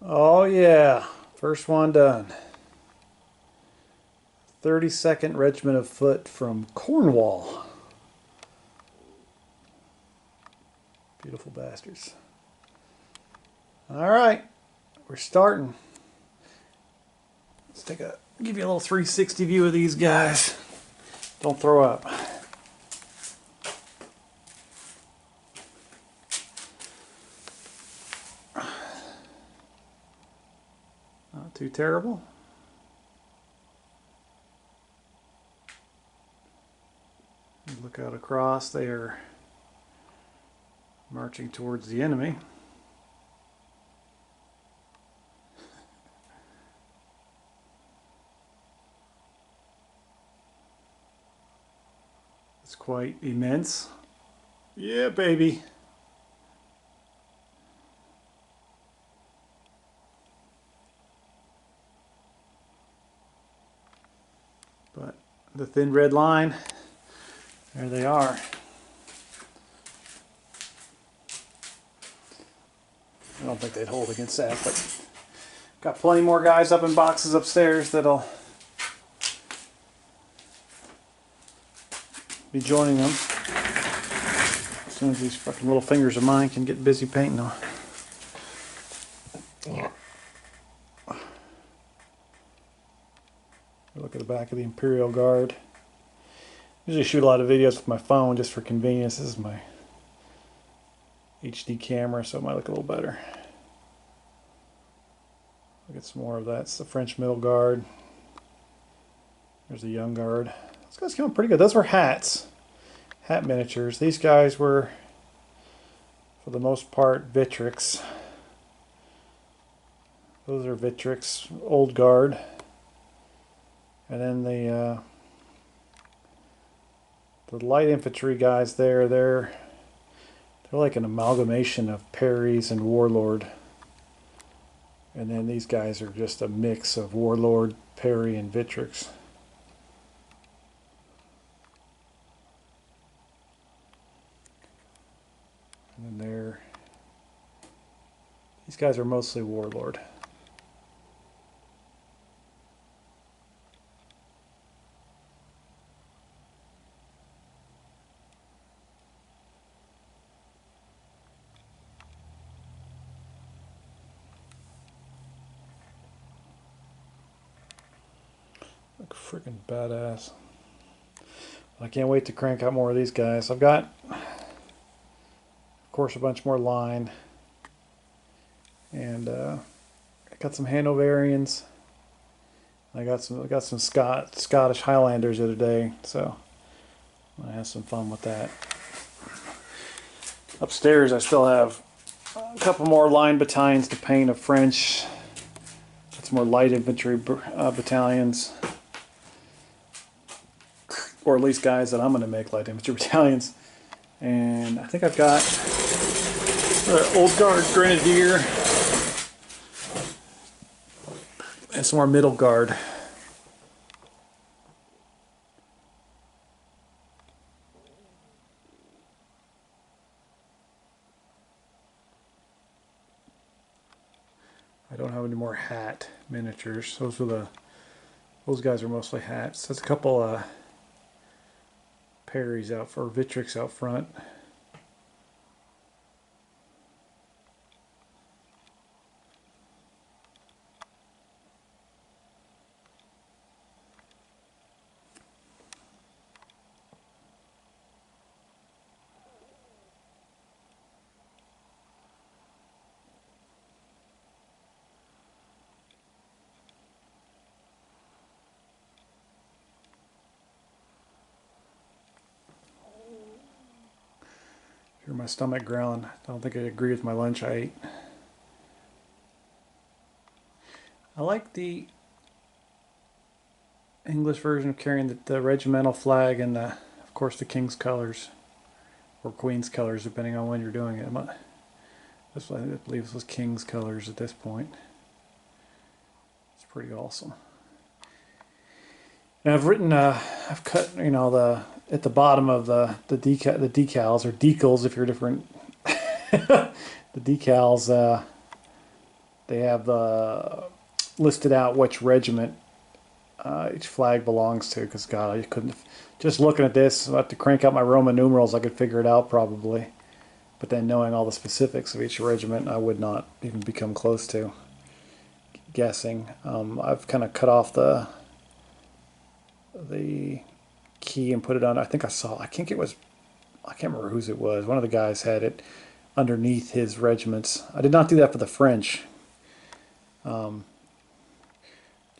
Oh yeah, first one done. 32nd Regiment of Foot from Cornwall. Beautiful bastards. All right, we're starting. Let's give you a little 360 view of these guys. Don't throw up. Not too terrible. Look out across, they are marching towards the enemy. It's quite immense. Yeah, baby. But the thin red line, there they are. I don't think they'd hold against that, but got plenty more guys up in boxes upstairs that'll be joining them as soon as these fucking little fingers of mine can get busy painting them. Look at the back of the Imperial Guard. Usually shoot a lot of videos with my phone just for convenience. This is my HD camera, so it might look a little better. Look at some more of that. It's the French Middle Guard. There's the Young Guard. Those guys came out pretty good. Those were hats. Hat miniatures. These guys were, for the most part, Victrix. Those are Victrix, Old Guard. And then the light infantry guys there, they're like an amalgamation of Parries and Warlord. And then these guys are just a mix of Warlord, Parry, and Victrix. And then these guys are mostly Warlord. Look freaking badass. I can't wait to crank out more of these guys. I've got, of course, a bunch more line. And I got some Hanoverians. I got some Scottish Highlanders the other day, so I have some fun with that. Upstairs, I still have a couple more line battalions to paint of French. Got some more light infantry battalions, or at least guys that I'm going to make light infantry battalions. And I think I've got the Old Guard Grenadier and some more Middle Guard. I don't have any more hat miniatures. Those guys are mostly hats. There's a couple Parries out for Victrix out front. Hear my stomach growling. I don't think I agree with my lunch I ate. I like the English version of carrying the regimental flag and of course the King's colors or Queen's colors, depending on when you're doing it. I believe this was King's colors at this point. It's pretty awesome. And I've cut, at the bottom of the decals, or decals if you're different. The decals, they have listed out which regiment each flag belongs to, because God, I couldn't, just looking at this, I have to crank out my Roman numerals, I could figure it out probably. But then knowing all the specifics of each regiment, I would not even become close to guessing. I've kind of cut off the key and put it on. I think I can't remember whose it was. One of the guys had it underneath his regiments. I did not do that for the French.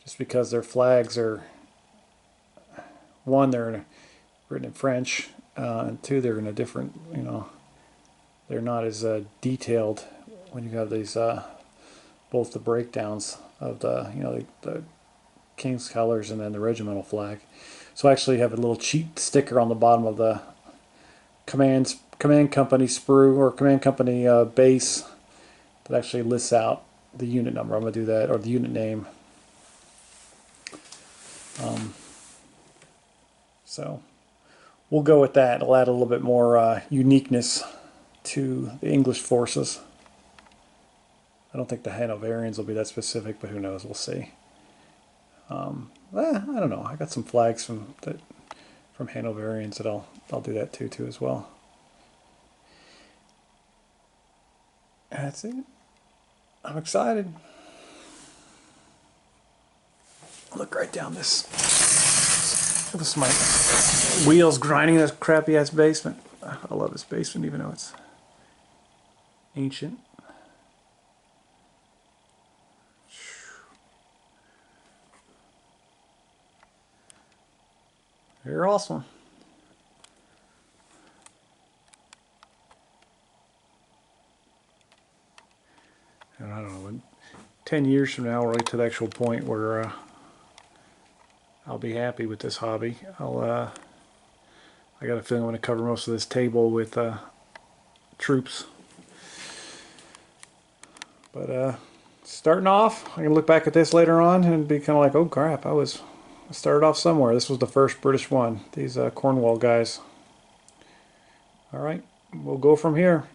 Just because their flags are, one, they're written in French, and two, they're in a different, they're not as detailed when you have these, both the breakdowns of the King's colors and then the regimental flag. So I actually have a little cheat sticker on the bottom of the command company sprue or command company base that actually lists out the unit number. I'm going to do that, or the unit name. So we'll go with that. It'll add a little bit more uniqueness to the English forces. I don't think the Hanoverians will be that specific, but who knows? We'll see. I don't know. I got some flags from Hanoverians that I'll do that too as well. That's it. I'm excited. Look right down this. This is my wheels grinding in this crappy ass basement. I love this basement even though it's ancient. You're awesome. And I don't know, 10 years from now, we'll get to the actual point where I'll be happy with this hobby. I got a feeling I'm going to cover most of this table with troops. But starting off, I can look back at this later on and be kind of like, oh crap, I started off somewhere. This was the first British one. These Cornwall guys. Alright, we'll go from here.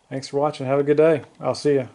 Thanks for watching. Have a good day. I'll see you.